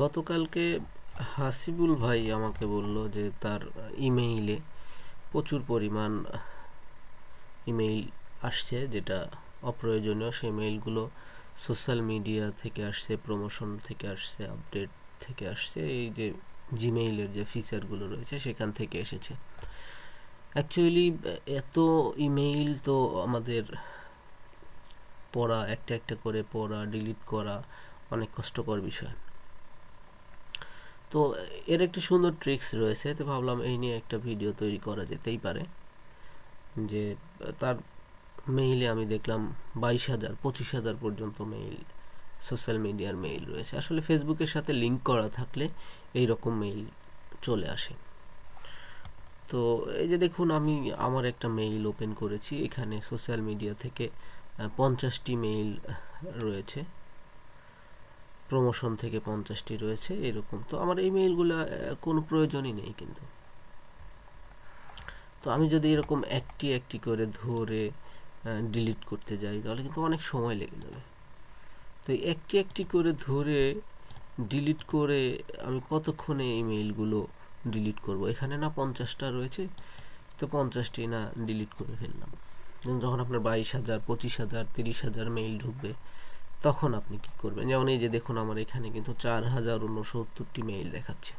গতকালকে হাসিবুল ভাই আমাকে বলল যে তার ইমেইলে প্রচুর পরিমাণ ইমেইল আসছে, যেটা অপ্রয়োজনীয়। সেই মেইলগুলো সোশ্যাল মিডিয়া থেকে আসছে, প্রমোশন থেকে আসছে, আপডেট থেকে আসছে, এই যে জিমেইলের যে ফিচারগুলো রয়েছে সেখান থেকে এসেছে। অ্যাকচুয়ালি এত ইমেইল তো আমাদের পড়া, একটা একটা করে পড়া, ডিলিট করা অনেক কষ্টকর বিষয়। তো এর একটি সুন্দর ট্রিক্স রয়েছে, তো ভাবলাম এই নিয়ে একটা ভিডিও তৈরি করা যেতেই পারে। যে তার মেইলে আমি দেখলাম 22,000 25,000 পর্যন্ত মেইল, সোশ্যাল মিডিয়ার মেইল রয়েছে। আসলে ফেসবুকের সাথে লিঙ্ক করা থাকলে এই রকম মেইল চলে আসে। তো এই যে দেখুন, আমি আমার একটা মেইল ওপেন করেছি, এখানে সোশ্যাল মিডিয়া থেকে 50টি মেইল রয়েছে, প্রমোশন থেকে 50টি রয়েছে, এরকম। তো আমার এই মেইলগুলো কোনো প্রয়োজনই নেই কিন্তু। তো আমি যদি এরকম একটি একটি করে ধরে ডিলিট করতে যাই তাহলে কিন্তু অনেক সময় লেগে যাবে। তো একটি একটি করে ধরে ডিলিট করে আমি কতক্ষণে এই মেইলগুলো ডিলিট করব? এখানে না 50টা রয়েছে, তো 50টি না ডিলিট করে ফেললাম। যখন আপনার 22,000 25,000 30,000 মেইল ঢুকবে তখন আপনি কি করবেন? যেমন এই যে দেখুন, আমার এখানে কিন্তু 4,069টি মেইল দেখাচ্ছে।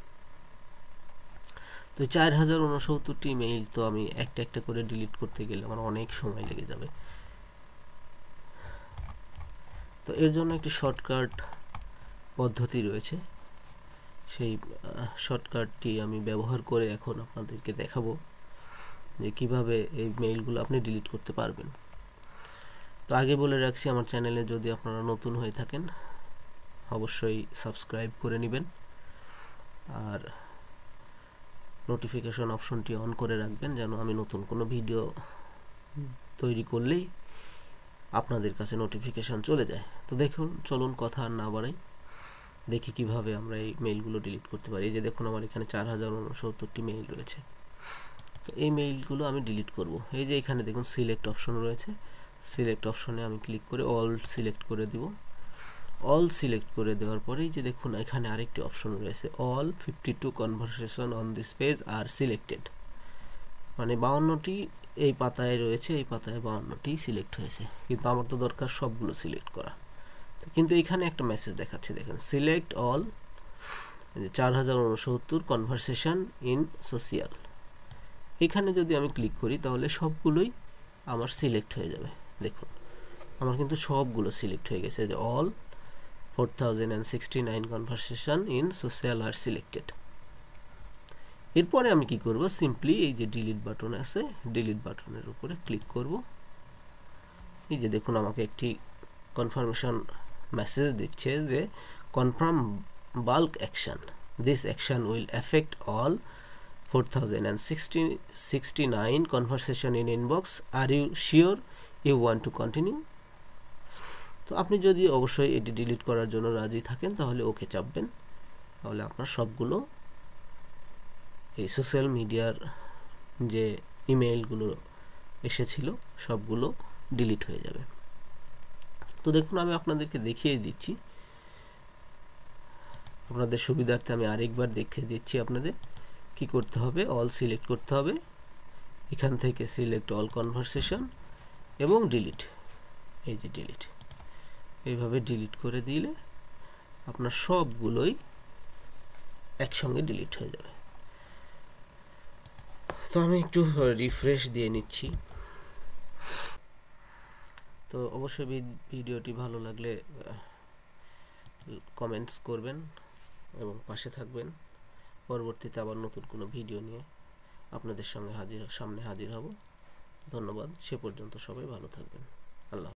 তো 4,069টি মেইল তো আমি একটা একটা করে ডিলিট করতে গেলে আমার অনেক সময় লেগে যাবে। তো এর জন্য একটি শর্টকাট পদ্ধতি রয়েছে, সেই শর্টকাটটি আমি ব্যবহার করে এখন আপনাদেরকে দেখাবো যে কিভাবে এই মেইলগুলো আপনি ডিলিট করতে পারবেন। তো আগে বলে রাখছি, আমার চ্যানেলে যদি আপনারা নতুন হয়ে থাকেন অবশ্যই সাবস্ক্রাইব করে নেবেন, আর নোটিফিকেশন অপশনটি অন করে রাখবেন যেন আমি নতুন কোনো ভিডিও তৈরি করলেই আপনাদের কাছে নোটিফিকেশন চলে যায়। তো দেখুন, চলুন কথা আর না বাড়াই, দেখি কিভাবে আমরা এই মেইলগুলো ডিলিট করতে পারি। এই যে দেখুন, আমার এখানে 4,069টি মেইল রয়েছে। তো এই মেইলগুলো আমি ডিলিট করব। এই যে এখানে দেখুন সিলেক্ট অপশন রয়েছে, সিলেক্ট অপশনে আমি ক্লিক করে অল সিলেক্ট করে দিব। অল সিলেক্ট করে দেওয়ার পরেই যে দেখুন এখানে আরেকটি অপশন রয়েছে, all 52 conversation on this page are selected, মানে 52টি এই পাতায় রয়েছে, এই পাতায় 52টি সিলেক্ট হয়েছে, কিন্তু আমার তো দরকার সবগুলো সিলেক্ট করা। কিন্তু এখানে একটা মেসেজ দেখাচ্ছে, দেখেন select all 4,069 conversation in social. এখানে যদি আমি ক্লিক করি তাহলে সবগুলোই আমার সিলেক্ট হয়ে যাবে। দেখুন আমার কিন্তু সবগুলো সিলেক্ট হয়ে গেছে, যে all 4,069 conversation in social are selected. এরপরে আমি কি করব, সিম্পলি এই যে ডিলিট বাটন আছে, ডিলিট বাটনের উপরে ক্লিক করব। এই যে দেখুন আমাকে একটি কনফার্মেশন মেসেজ দিচ্ছে যে confirm bulk action, this action will affect all 4,069 conversation in inbox, are you sure you want to continue? তো আপনি যদি অবশ্যই এটি ডিলিট করার জন্য রাজি থাকেন তাহলে ওকে চাপবেন, তাহলে আপনার সবগুলো এই সোশ্যাল মিডিয়ার যে ইমেইলগুলো এসেছিল সবগুলো ডিলিট হয়ে যাবে। তো দেখুন আমি আপনাদেরকে দেখিয়ে দিচ্ছি, আপনাদের সুবিধার্থে আমি আরেকবার দেখিয়ে দিচ্ছি আপনাদের কি করতে হবে। অল সিলেক্ট করতে হবে, এখান থেকে সিলেক্ট অল কনভারসেশন এবং ডিলিট, এই যে ডিলিট, এইভাবে ডিলিট করে দিলে আপনার সবগুলোই একসঙ্গে ডিলিট হয়ে যাবে। তো আমি একটু রিফ্রেশ দিয়ে নিচ্ছি। তো অবশ্যই ভিডিওটি ভালো লাগলে কমেন্টস করবেন এবং পাশে থাকবেন। পরবর্তীতে আবার নতুন কোনো ভিডিও নিয়ে আপনাদের সামনে হাজির হব। ধন্যবাদ, সে পর্যন্ত সবাই ভালো থাকবেন। আল্লাহ।